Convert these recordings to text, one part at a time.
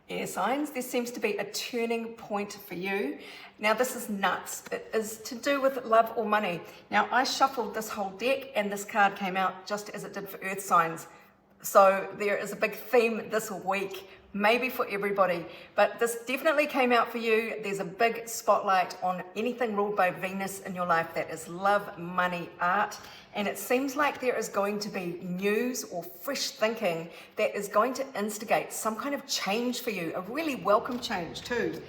air signs, there seems to be a turning point for you. Now this is nuts. It is to do with love or money. Now I shuffled this whole deck and this card came out just as it did for earth signs. So there is a big theme this week, maybe for everybody, but this definitely came out for you. There's a big spotlight on anything ruled by Venus in your life that is love, money, art, and it seems like there is going to be news or fresh thinking that is going to instigate some kind of change for you, a really welcome change too.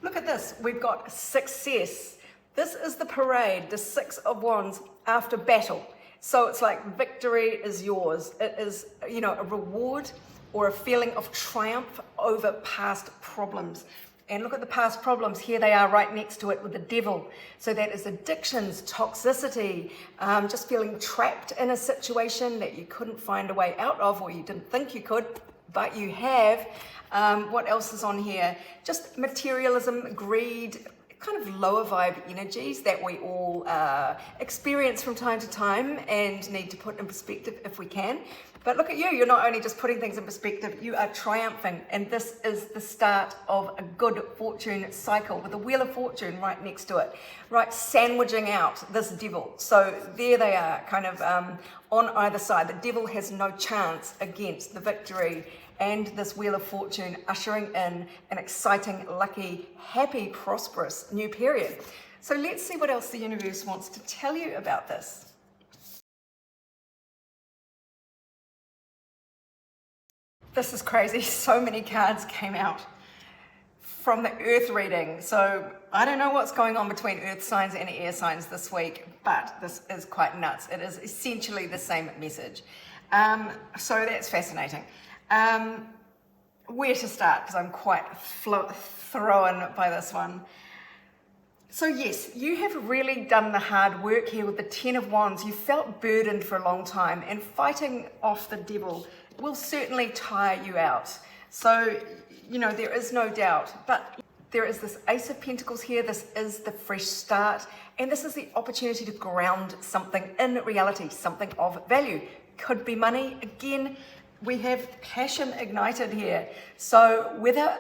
Look at this, we've got success. This is the parade, the Six of Wands after battle. So it's like victory is yours. It is, you know, a reward or a feeling of triumph over past problems. And look at the past problems. Here they are right next to it with the devil. So that is addictions, toxicity, just feeling trapped in a situation that you couldn't find a way out of, or you didn't think you could, but you have. What else is on here? Just materialism, greed, kind of lower vibe energies that we all experience from time to time and need to put in perspective if we can. But look at you, you're not only just putting things in perspective, you are triumphing, and this is the start of a good fortune cycle with the Wheel of Fortune right next to it, right, sandwiching out this devil. So there they are, kind of on either side. The devil has no chance against the victory and this Wheel of Fortune ushering in an exciting, lucky, happy, prosperous new period. So let's see what else the universe wants to tell you about this. This is crazy, so many cards came out from the Earth reading. So I don't know what's going on between Earth signs and air signs this week, but this is quite nuts. It is essentially the same message. So that's fascinating. Where to start, because I'm quite thrown by this one. So yes, you have really done the hard work here with the Ten of Wands. You felt burdened for a long time, and fighting off the devil will certainly tire you out. So, you know, there is no doubt, but there is this Ace of Pentacles here. This is the fresh start, and this is the opportunity to ground something in reality, something of value. Could be money. Again, we have passion ignited here. So whether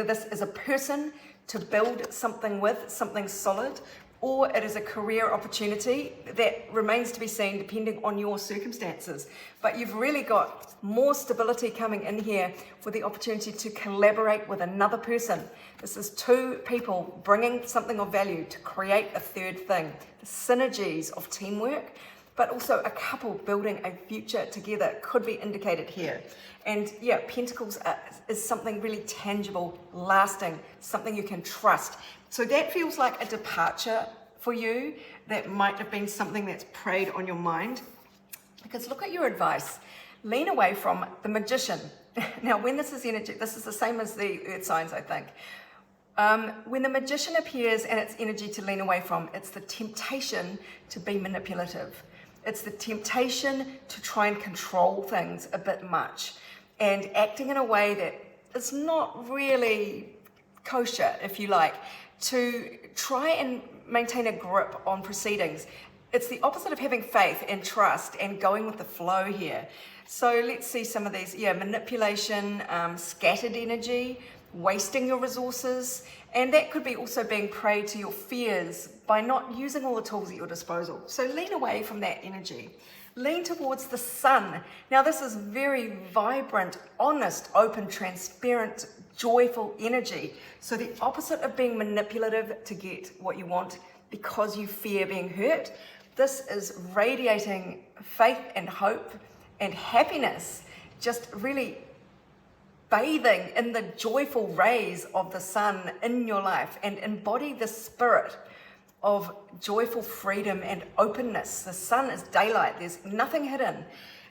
this is a person to build something with, something solid, or it is a career opportunity, that remains to be seen depending on your circumstances. But you've really got more stability coming in here for the opportunity to collaborate with another person. This is two people bringing something of value to create a third thing. The synergies of teamwork, but also a couple building a future together could be indicated here. And yeah, Pentacles is something really tangible, lasting, something you can trust. So that feels like a departure for you. That might have been something that's preyed on your mind. Because look at your advice. Lean away from the Magician. Now, when this is energy, this is the same as the Earth signs, I think. When the Magician appears and it's energy to lean away from, it's the temptation to be manipulative. It's the temptation to try and control things a bit much and acting in a way that is not really kosher, if you like, to try and maintain a grip on proceedings. It's the opposite of having faith and trust and going with the flow here. So let's see some of these. Yeah, manipulation, scattered energy, wasting your resources, and that could be also being prey to your fears by not using all the tools at your disposal. So lean away from that energy. Lean towards the sun. Now this is very vibrant, honest, open, transparent, joyful energy. So the opposite of being manipulative to get what you want because you fear being hurt. This is radiating faith and hope and happiness, just really bathing in the joyful rays of the sun in your life, and embody the spirit of joyful freedom and openness. The sun is daylight. There's nothing hidden.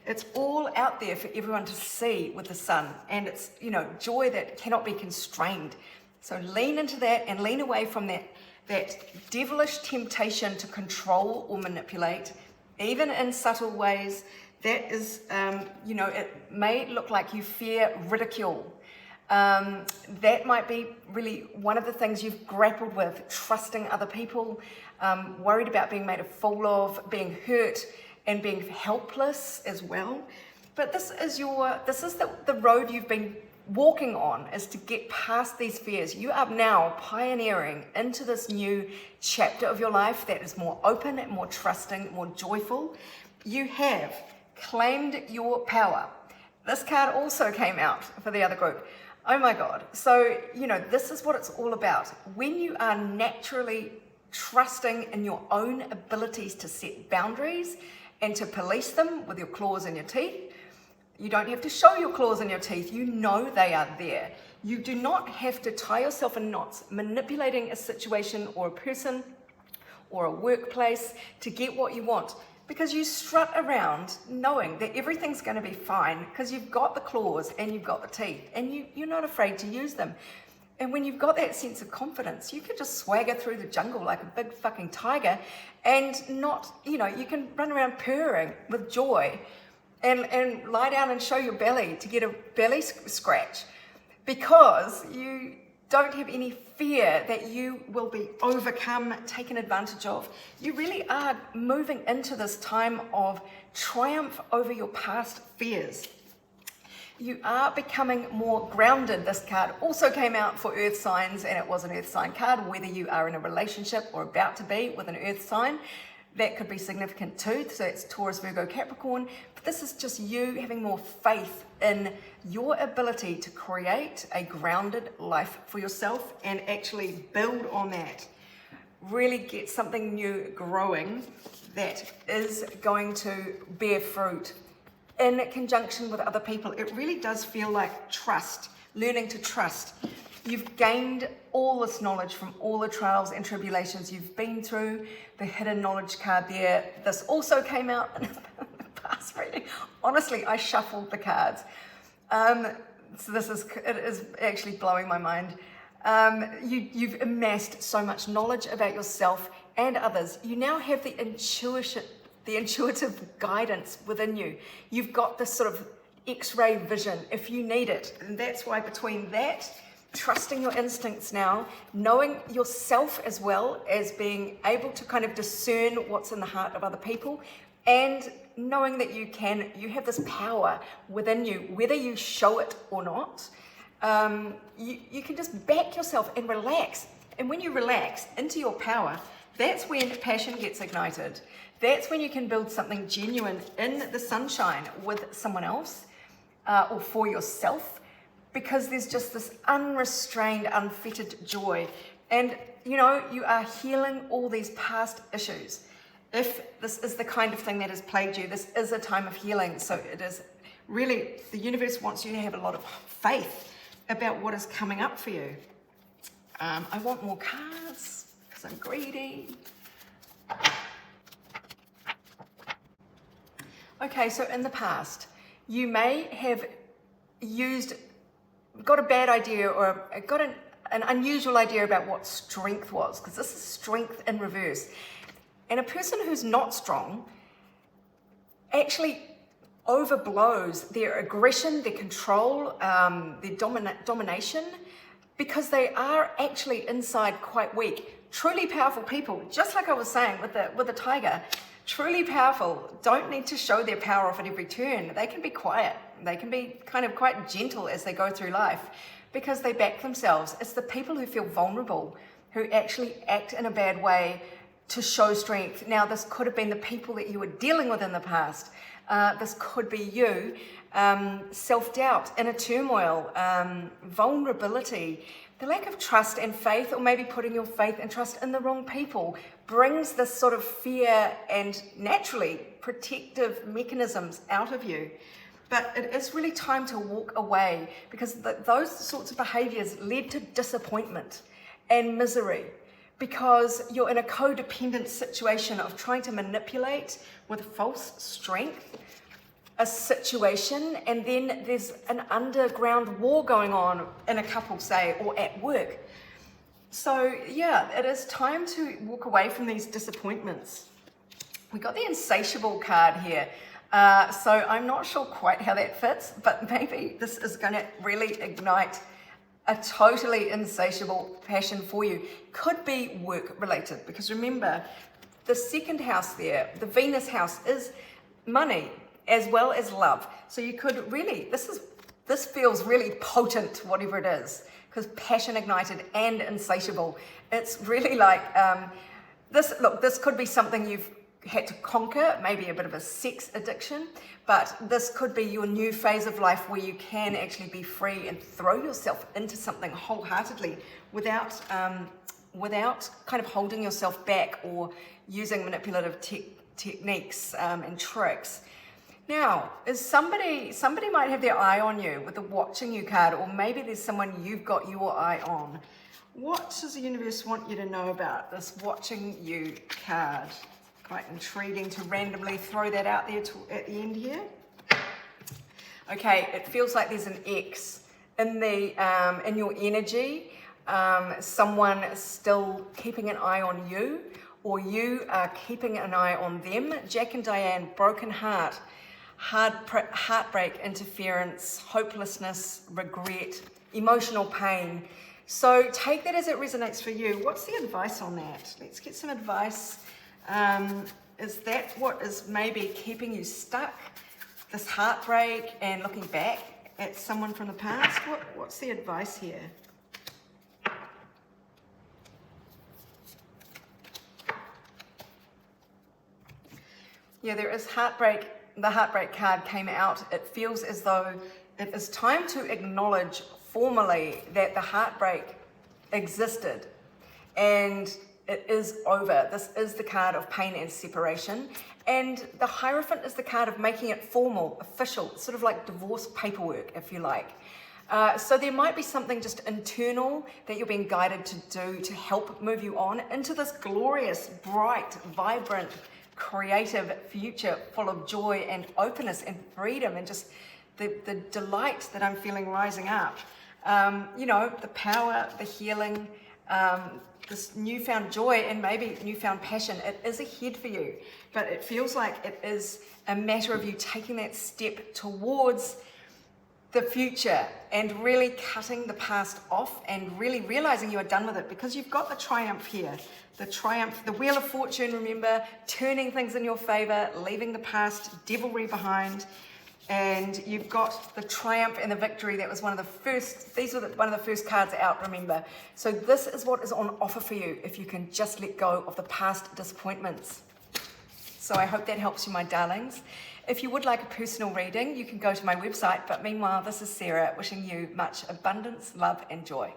It's all out there for everyone to see with the sun, and it's, you know, joy that cannot be constrained. So lean into that and lean away from that devilish temptation to control or manipulate, even in subtle ways. That is, you know, it may look like you fear ridicule. That might be really one of the things you've grappled with, trusting other people, worried about being made a fool of, being hurt, and being helpless as well. But this is the road you've been walking on is to get past these fears. You are now pioneering into this new chapter of your life that is more open, more trusting, more joyful. You have claimed your power. This card also came out for the other group. Oh my God. So, this is what it's all about. When you are naturally trusting in your own abilities to set boundaries and to police them with your claws and your teeth, you don't have to show your claws and your teeth. You know they are there. You do not have to tie yourself in knots manipulating a situation or a person or a workplace to get what you want, because you strut around knowing that everything's going to be fine because you've got the claws and you've got the teeth and you're not afraid to use them. And when you've got that sense of confidence, you can just swagger through the jungle like a big fucking tiger and not, you can run around purring with joy and lie down and show your belly to get a belly scratch, because you don't have any fear that you will be overcome, taken advantage of. You really are moving into this time of triumph over your past fears. You are becoming more grounded. This card also came out for earth signs, and it was an earth sign card. Whether you are in a relationship or about to be with an earth sign, that could be significant too. So it's Taurus, Virgo, Capricorn. But this is just you having more faith in your ability to create a grounded life for yourself and actually build on that. Really get something new growing that is going to bear fruit in conjunction with other people. It really does feel like trust, learning to trust. You've gained all this knowledge from all the trials and tribulations you've been through. The hidden knowledge card there. This also came out in the past reading. Honestly, I shuffled the cards. So it is actually blowing my mind. You've amassed so much knowledge about yourself and others. You now have the intuitive guidance within you. You've got this sort of X-ray vision if you need it. And that's why between that, trusting your instincts now, knowing yourself as well as being able to kind of discern what's in the heart of other people, and knowing that you have this power within you, whether you show it or not. You can just back yourself and relax. And when you relax into your power, that's when passion gets ignited. That's when you can build something genuine in the sunshine with someone else or for yourself, because there's just this unrestrained, unfettered joy. And, you are healing all these past issues. If this is the kind of thing that has plagued you, this is a time of healing. So it is really, the universe wants you to have a lot of faith about what is coming up for you. I want more cards because I'm greedy. Okay, so in the past, you may have got a bad idea or got an unusual idea about what strength was, because this is strength in reverse. And a person who's not strong actually overblows their aggression, their control, their domination, because they are actually inside quite weak. Truly powerful people, just like I was saying with the tiger, truly powerful don't need to show their power off at every turn. They can be quiet. They can be kind of quite gentle as they go through life because they back themselves. It's the people who feel vulnerable who actually act in a bad way to show strength. Now, this could have been the people that you were dealing with in the past. This could be you. Self-doubt, inner turmoil, vulnerability, the lack of trust and faith, or maybe putting your faith and trust in the wrong people, brings this sort of fear and naturally protective mechanisms out of you. But it is really time to walk away, because those sorts of behaviors led to disappointment and misery, because you're in a codependent situation of trying to manipulate with false strength a situation, and then there's an underground war going on in a couple, say, or at work. So yeah, it is time to walk away from these disappointments. We got the insatiable card here. So I'm not sure quite how that fits, but maybe this is going to really ignite a totally insatiable passion for you. Could be work related, because remember, the second house there, the Venus house, is money as well as love. So you could really, this is This feels really potent, whatever it is, because passion ignited and insatiable. It's really like, this could be something you've had to conquer, maybe a bit of a sex addiction, but this could be your new phase of life where you can actually be free and throw yourself into something wholeheartedly without kind of holding yourself back or using manipulative techniques and tricks. Now, is somebody might have their eye on you with the watching you card, or maybe there's someone you've got your eye on. What does the universe want you to know about this watching you card? Quite intriguing to randomly throw that out there at the end here. Okay, it feels like there's an X in your energy. Someone is still keeping an eye on you, or you are keeping an eye on them. Jack and Diane, broken heart, heartbreak, interference, hopelessness, regret, emotional pain. So take that as it resonates for you. What's the advice on that? Let's get some advice. Is that what is maybe keeping you stuck? This heartbreak and looking back at someone from the past? What's the advice here? Yeah, there is heartbreak. The heartbreak card came out. It feels as though it is time to acknowledge formally that the heartbreak existed and it is over. This is the card of pain and separation. And the Hierophant is the card of making it formal, official, sort of like divorce paperwork, if you like. So there might be something just internal that you're being guided to do to help move you on into this glorious, bright, vibrant, creative future full of joy and openness and freedom and just the delight that I'm feeling rising up. The power, the healing, this newfound joy and maybe newfound passion. It is ahead for you, but it feels like it is a matter of you taking that step towards the future and really cutting the past off and really realizing you are done with it, because you've got the triumph here. The triumph, the Wheel of Fortune, remember, turning things in your favor, leaving the past devilry behind. And you've got the triumph and the victory. That was one of the first, one of the first cards out, remember. So this is what is on offer for you if you can just let go of the past disappointments. So I hope that helps you, my darlings. If you would like a personal reading, you can go to my website. But meanwhile, this is Sarah wishing you much abundance, love, and joy.